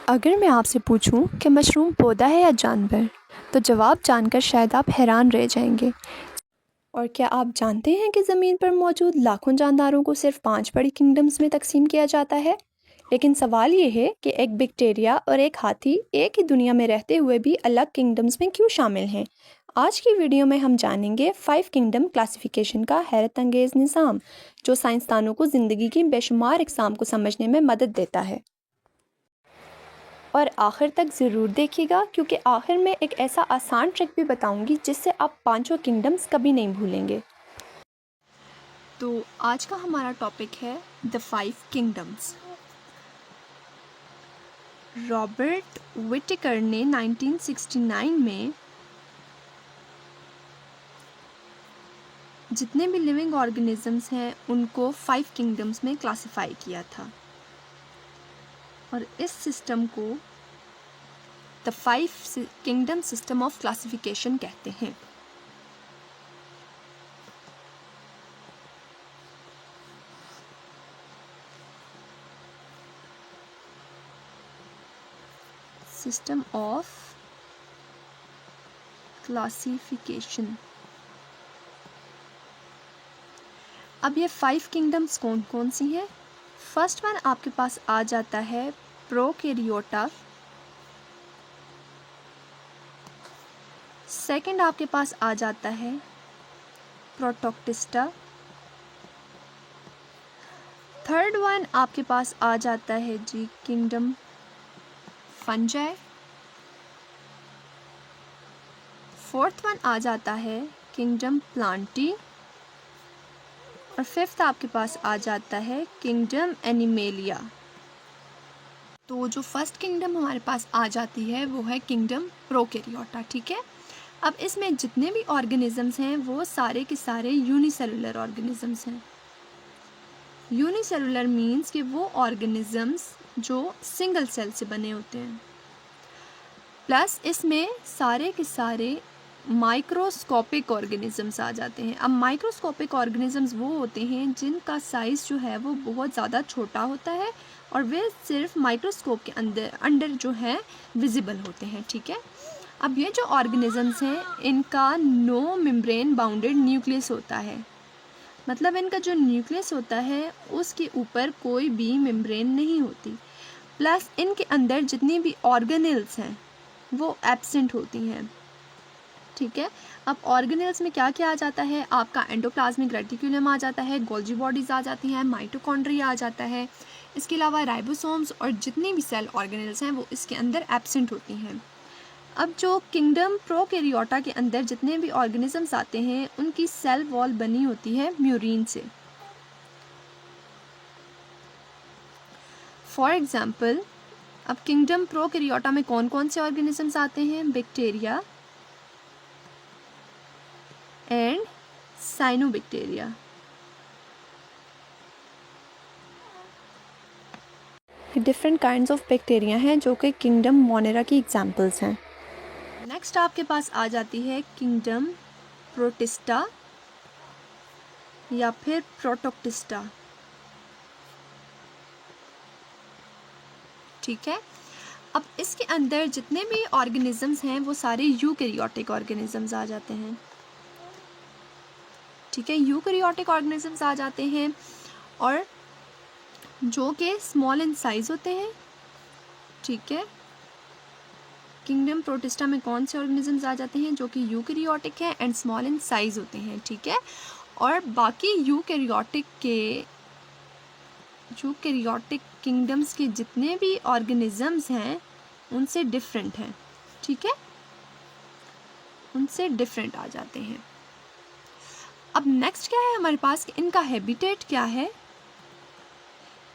अगर मैं आपसे पूछूं कि मशरूम पौधा है या जानवर, तो जवाब जानकर शायद आप हैरान रह जाएंगे। और क्या आप जानते हैं कि ज़मीन पर मौजूद लाखों जानदारों को सिर्फ 5 बड़ी किंगडम्स में तकसीम किया जाता है? लेकिन सवाल ये है कि एक बैक्टीरिया और एक हाथी एक ही दुनिया में रहते हुए भी अलग किंगडम्स में क्यों शामिल हैं? आज की वीडियो में हम जानेंगे 5 किंगडम क्लासिफिकेशन का हैरत अंगेज़ निज़ाम, जो साइंसदानों को ज़िंदगी की बेशुमार अक़साम को समझने में मदद देता है। और आखिर तक ज़रूर देखिएगा, क्योंकि आखिर में एक ऐसा आसान ट्रिक भी बताऊंगी जिससे आप पांचों किंगडम्स कभी नहीं भूलेंगे। तो आज का हमारा टॉपिक है द 5 किंगडम्स। रॉबर्ट विटेकर ने 1969 में जितने भी लिविंग ऑर्गेनिजम्स हैं उनको 5 किंगडम्स में क्लासिफाई किया था, और इस सिस्टम को the 5 kingdom system of classification कहते हैं। System of classification. अब ये 5 किंगडम्स कौन कौन सी हैं? फर्स्ट वन आपके पास आ जाता है प्रोकैरियोटा। सेकंड आपके पास आ जाता है प्रोटोक्टिस्टा। थर्ड वन आपके पास आ जाता है जी किंगडम फंजाई। फोर्थ वन आ जाता है किंगडम प्लांटी। और फिफ्थ आपके पास आ जाता है किंगडम एनिमेलिया। तो जो फर्स्ट किंगडम हमारे पास आ जाती है वो है किंगडम प्रोकैरियोटा, ठीक है। अब इसमें जितने भी ऑर्गेनिजम्स हैं वो सारे के सारे यूनिसेलुलर ऑर्गेनिजम्स हैं। यूनिसेलुलर मीन्स कि वो ऑर्गेनिजम्स जो सिंगल सेल से बने होते हैं, प्लस इसमें सारे के सारे माइक्रोस्कोपिक ऑर्गेनिजम्स आ जाते हैं। अब माइक्रोस्कोपिक ऑर्गेनिजम्स वो होते हैं जिनका साइज़ जो है वो बहुत ज़्यादा छोटा होता है और वे सिर्फ माइक्रोस्कोप के अंदर जो है विजिबल होते हैं, ठीक है। अब ये जो ऑर्गेनिजम्स हैं इनका नो मेम्ब्रेन बाउंडेड न्यूक्लियस होता है, मतलब इनका जो न्यूक्लियस होता है उसके ऊपर कोई भी मेम्ब्रेन नहीं होती, प्लस इनके अंदर जितनी भी ऑर्गेनेल्स हैं वो एब्सेंट होती हैं, ठीक है। अब ऑर्गेनेल्स में क्या क्या आ जाता है? आपका एंडोप्लाज्मिक रेटिकुलम आ जाता है, गोल्जी बॉडीज़ आ जाती हैं, माइटोकॉन्ड्रिया आ जाता है, इसके अलावा राइबोसोम्स और जितनी भी सेल ऑर्गेनेल्स हैं वो इसके अंदर एब्सेंट होती हैं। अब जो किंगडम प्रोकैरियोटा के अंदर जितने भी ऑर्गेनिजम्स आते हैं उनकी सेल वॉल बनी होती है म्यूरिन से। फॉर एग्जाम्पल, अब किंगडम प्रोकैरियोटा में कौन कौन से ऑर्गेनिजम्स आते हैं? Bacteria and cyanobacteria. Different kinds of bacteria हैं जो कि किंगडम मोनेरा की एग्जांपल्स हैं। नेक्स्ट आपके पास आ जाती है किंगडम प्रोटिस्टा या फिर प्रोटोक्टिस्टा, ठीक है। अब इसके अंदर जितने भी ऑर्गेनिजम्स हैं वो सारे यूकैरियोटिक ऑर्गेनिजम्स आ जाते हैं, ठीक है। यूकैरियोटिक ऑर्गेनिजम्स आ जाते हैं और जो कि स्मॉल इन साइज होते हैं, ठीक है। किंगडम प्रोटिस्टा में कौन से ऑर्गेनिजम्स आ जाते हैं? जो कि यूकैरियोटिक हैं एंड स्मॉल इन साइज होते हैं, ठीक है। और बाकी यूकैरियोटिक किंगडम्स के जितने भी ऑर्गेनिजम्स हैं उनसे डिफरेंट हैं, ठीक है, उनसे डिफरेंट आ जाते हैं। अब नेक्स्ट क्या है हमारे पास कि इनका हैबिटेट क्या है?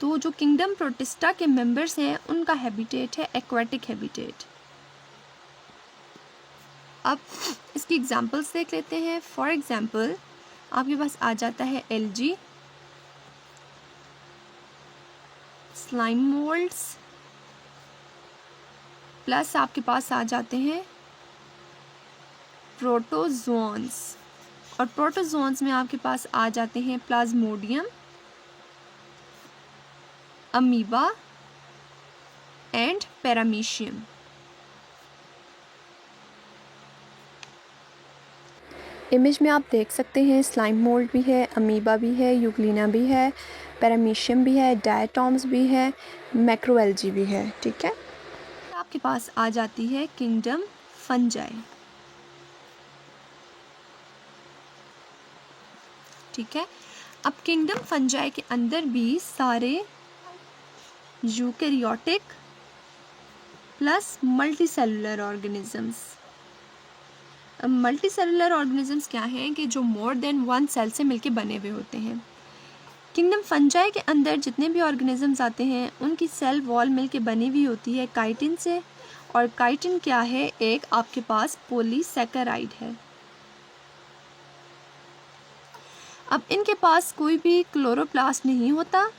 तो जो किंगडम प्रोटिस्टा के मेंबर्स हैं उनका हैबिटेट है एक्वाटिक हैबिटेट। अब इसकी एग्जांपल्स देख लेते हैं। फॉर एग्जांपल आपके पास आ जाता है एल्गी, स्लाइम मोल्ड्स, प्लस आपके पास आ जाते हैं प्रोटोजोन्स, और प्रोटोजोन्स में आपके पास आ जाते हैं Plasmodium, amoeba and paramecium. Image में आप देख सकते हैं स्लाइम मोल्ड भी है, अमीबा भी है, यूग्लिना भी है, पैरामीशियम भी है, डायटॉम्स भी है, मैक्रोएल्जी भी है। ठीक है, आपके पास आ जाती है किंगडम फंजाई। ठीक है, अब किंगडम फंजाई के अंदर भी सारे यूकैरियोटिक प्लस मल्टीसेलुलर ऑर्गेनिजम्स। अब मल्टीसेलुलर ऑर्गेनिजम्स क्या हैं कि जो मोर देन वन सेल से मिलके बने हुए होते हैं। किंगडम फंजाई के अंदर जितने भी ऑर्गेनिजम्स आते हैं उनकी सेल वॉल मिलके बनी हुई होती है काइटिन से, और काइटिन क्या है, एक आपके पास पॉलीसैकेराइड है। अब इनके पास कोई भी क्लोरोप्लास्ट नहीं होता,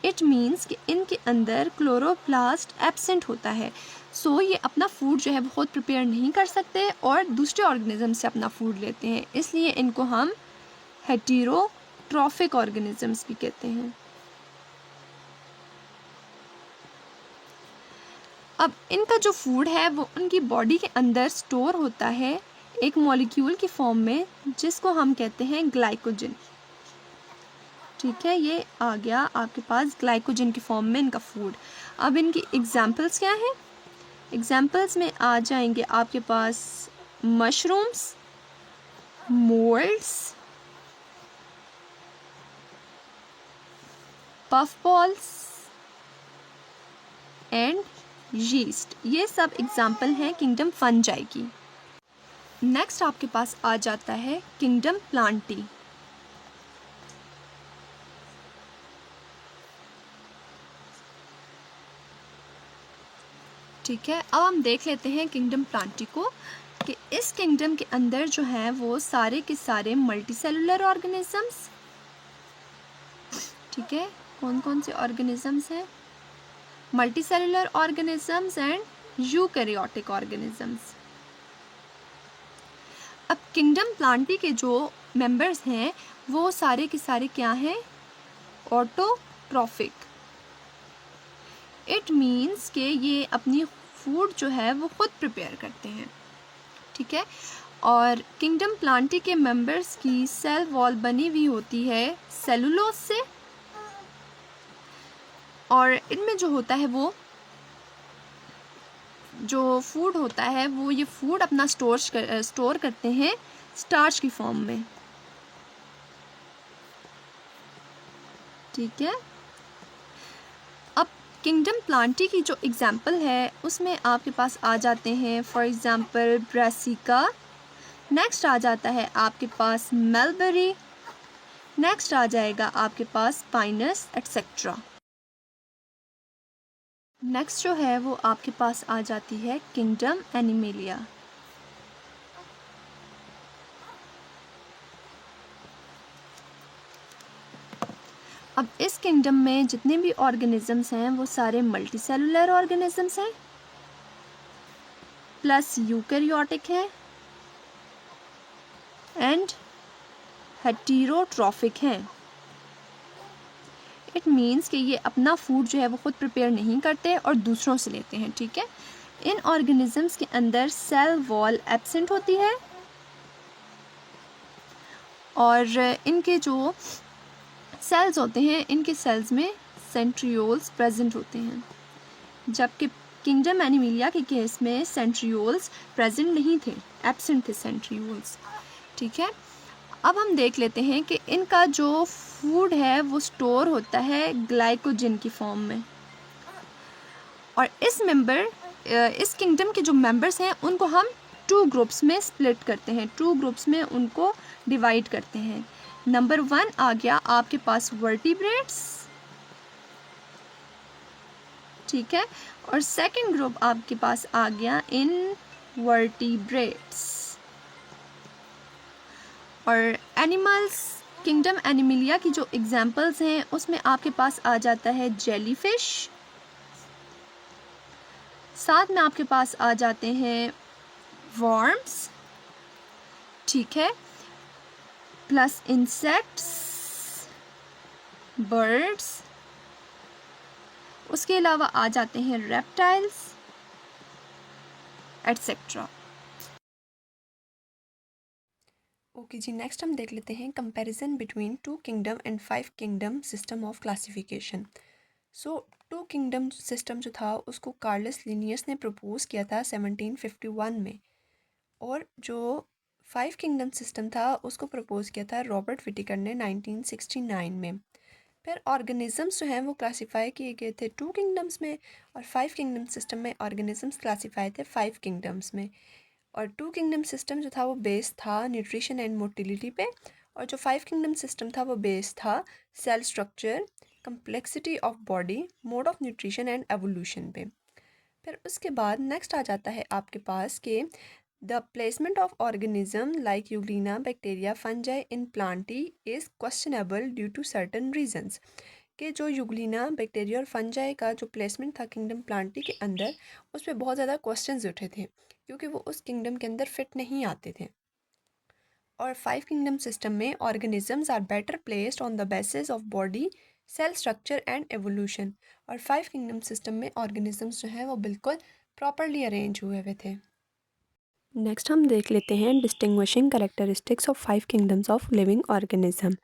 इट मीन्स कि इनके अंदर क्लोरोप्लास्ट एब्सेंट होता है। सो ये अपना फूड जो है वो खुद प्रिपेयर नहीं कर सकते और दूसरे ऑर्गेनिज्म से अपना फूड लेते हैं, इसलिए इनको हम हेटेरोट्रॉफिक ऑर्गेनिजम्स भी कहते हैं। अब इनका जो फूड है वो उनकी बॉडी के अंदर स्टोर होता है एक मॉलिक्यूल की फॉर्म में, जिसको हम कहते हैं ग्लाइकोजन। ठीक है, ये आ गया आपके पास ग्लाइकोजन की फॉर्म में इनका फूड। अब इनकी एग्जांपल्स क्या हैं? एग्जांपल्स में आ जाएंगे आपके पास mushrooms, moulds, puff balls and yeast. ये सब एग्जांपल हैं किंगडम फंजाई की। नेक्स्ट आपके पास आ जाता है किंगडम प्लांटी। ठीक है, अब हम देख लेते हैं किंगडम प्लांटी को कि इस किंगडम के अंदर जो है वो सारे के सारे मल्टीसेलुलर ऑर्गेनिजम्स। ठीक है, कौन कौन से ऑर्गेनिजम्स हैं? Multicellular organisms and eukaryotic organisms. अब किंगडम प्लांटी के जो मेंबर्स हैं वो सारे के सारे क्या हैं? ऑटोट्रॉफिक। इट मीन्स कि ये अपनी फूड जो है वो खुद प्रिपेयर करते हैं। ठीक है, और किंगडम प्लांटी के मेंबर्स की सेल वॉल बनी हुई होती है सेलुलोज से, और इनमें जो होता है वो जो फूड होता है वो ये फूड अपना स्टोर करते हैं स्टार्च की फॉर्म में। ठीक है, अब किंगडम प्लांटी की जो एग्जाम्पल है उसमें आपके पास आ जाते हैं फॉर एग्जांपल ब्रासिका, नेक्स्ट आ जाता है आपके पास मलबेरी, नेक्स्ट आ जाएगा आपके पास पाइनस एटसेट्रा। नेक्स्ट जो है वो आपके पास आ जाती है किंगडम एनिमेलिया। अब इस किंगडम में जितने भी ऑर्गेनिजम्स हैं वो सारे मल्टीसेलुलर ऑर्गेनिजम्स हैं प्लस यूकैरियोटिक है एंड हेटेरोट्रॉफिक हैं। इट मीन्स कि ये अपना फूड जो है वो खुद प्रिपेयर नहीं करते और दूसरों से लेते हैं। ठीक है, इन ऑर्गेनिजम्स के अंदर सेल वॉल एब्सेंट होती है और इनके जो सेल्स होते हैं इनके सेल्स में सेंट्रियोल्स प्रेजेंट होते हैं, जबकि किंगडम एनिमेलिया के केस में सेंट्रियोल्स प्रेजेंट नहीं थे, एब्सेंट थे सेंट्रियोल्स। ठीक है, अब हम देख लेते हैं कि इनका जो फूड है वो स्टोर होता है ग्लाइकोजन की फॉर्म में, और इस किंगडम के जो मेंबर्स हैं उनको हम 2 ग्रुप्स में स्प्लिट करते हैं, 2 ग्रुप्स में उनको डिवाइड करते हैं। नंबर 1 आ गया आपके पास वर्टिब्रेट्स। ठीक है, और सेकंड ग्रुप आपके पास आ गया इनवर्टिब्रेट्स। और एनिमल्स किंगडम एनिमेलिया की जो एग्जांपल्स हैं उसमें आपके पास आ जाता है जेलीफिश, साथ में आपके पास आ जाते हैं वर्म्स। ठीक है, प्लस इंसेक्ट्स, बर्ड्स, उसके अलावा आ जाते हैं रेप्टाइल्स एट्सेट्रा। ओके जी, नेक्स्ट हम देख लेते हैं comparison between 2 kingdom and 5 kingdom system of classification. So 2 kingdom system जो था उसको कार्लस लिनियस ने प्रपोज किया था 1751 में, और जो 5 किंगडम सिस्टम था उसको प्रपोज किया था रॉबर्ट विटिकर ने 1969 में। फिर ऑर्गेनिजम्स जो हैं वो क्लासीफाई किए गए थे 2 किंगडम्स में, और 5 किंगडम सिस्टम में ऑर्गेनिजम्स क्लासीफाई थे 5 किंगडम्स में। और 2 किंगडम सिस्टम जो था वो बेस था न्यूट्रिशन एंड मोटिलिटी पे, और जो 5 किंगडम सिस्टम था वो बेस था cell structure, complexity of body, mode of nutrition and evolution पे। फिर उसके बाद नेक्स्ट आ जाता है आपके पास कि the placement of organism like euglena, bacteria, fungi in Plantae is questionable due to certain reasons. कि जो यूग्लिना, बैक्टीरिया और फंजाई का जो प्लेसमेंट था किंगडम प्लांटी के अंदर, उस पर बहुत ज़्यादा क्वेश्चंस उठे थे क्योंकि वो उस किंगडम के अंदर फिट नहीं आते थे। और 5 किंगडम सिस्टम में organisms are better placed on the basis of body, cell structure and evolution. और 5 किंगडम सिस्टम में ऑर्गेनिजम्स जो हैं वो बिल्कुल प्रॉपरली अरेंज हुए हुए थे। नेक्स्ट हम देख लेते हैं distinguishing characteristics of 5 kingdoms of living organism.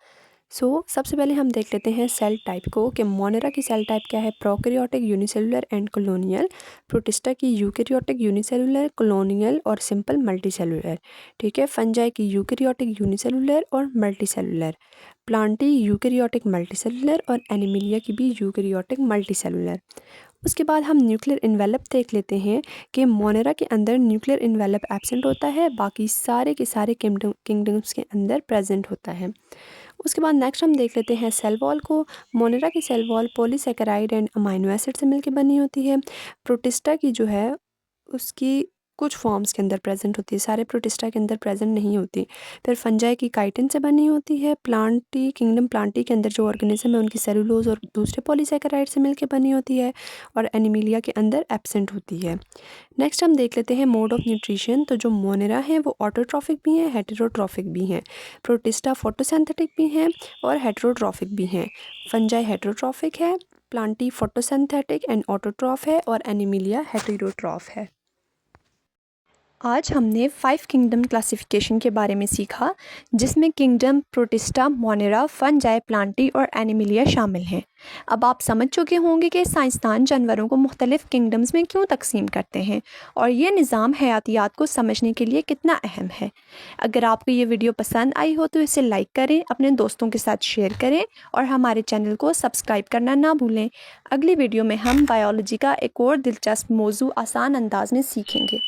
सबसे पहले हम देख लेते हैं सेल टाइप को कि मोनेरा की सेल टाइप क्या है, prokaryotic, unicellular and colonial. Protista की यूकैरियोटिक, यूनिसेलुलर, कॉलोनियल और सिंपल मल्टीसेलुलर। ठीक है। फंजाई की यूकैरियोटिक, यूनिसेलुलर और मल्टीसेलुलर। प्लांटी यूकैरियोटिक, मल्टीसेलुलर, और एनिमिलिया की भी यूकैरियोटिक, मल्टीसेलुलर। उसके बाद हम न्यूक्लियर इन्वेलप देख लेते हैं कि मोनेरा के अंदर न्यूक्लियर इन्वेलप एब्सेंट होता है, बाकी सारे के सारे किंगडम्स के अंदर प्रेजेंट होता है। उसके बाद नेक्स्ट हम देख लेते हैं सेल वॉल को। मोनेरा की cell wall polysaccharide and amino acid से मिलकर बनी होती है। प्रोटिस्टा की जो है उसकी कुछ फॉर्म्स के अंदर प्रेजेंट होती है, सारे प्रोटिस्टा के अंदर प्रेजेंट नहीं होती। फिर फंजाई की काइटिन से बनी होती है। प्लांटी किंगडम प्लांटी के अंदर जो ऑर्गेनिज्म है उनकी सेलुलोज और दूसरे पॉलीसेकेराइड से मिलकर बनी होती है, और एनिमिलिया के अंदर एब्सेंट होती है। नेक्स्ट हम देख लेते हैं मोड ऑफ न्यूट्रिशन। तो जो मोनेरा है वो ऑटोट्रॉफिक भी हैं, हेटेरोट्रॉफिक भी हैं। प्रोटिस्टा फोटोसिंथेटिक भी हैं और हेटेरोट्रॉफिक भी हैं। फंजाई हेटेरोट्रॉफिक है, प्लांटी फोटोसिंथेटिक एंड ऑटोट्रॉफ है, और एनिमिलिया हेटेरोट्रॉफ है। आज हमने 5 किंगडम क्लासिफिकेशन के बारे में सीखा, जिसमें kingdom, protista, Monera, fungi, Plantae और एनिमिलिया शामिल हैं। अब आप समझ चुके होंगे कि साइंसदान जानवरों को मुख्तलिफ किंगडम्स में क्यों तकसीम करते हैं और ये निज़ाम हयातियात को समझने के लिए कितना अहम है। अगर आपको ये वीडियो पसंद आई हो तो इसे लाइक करें, अपने दोस्तों के साथ शेयर करें और हमारे चैनल को सब्सक्राइब करना ना भूलें। अगली वीडियो में हम बायोलॉजी का एक और दिलचस्प मौजू आसान अंदाज में सीखेंगे।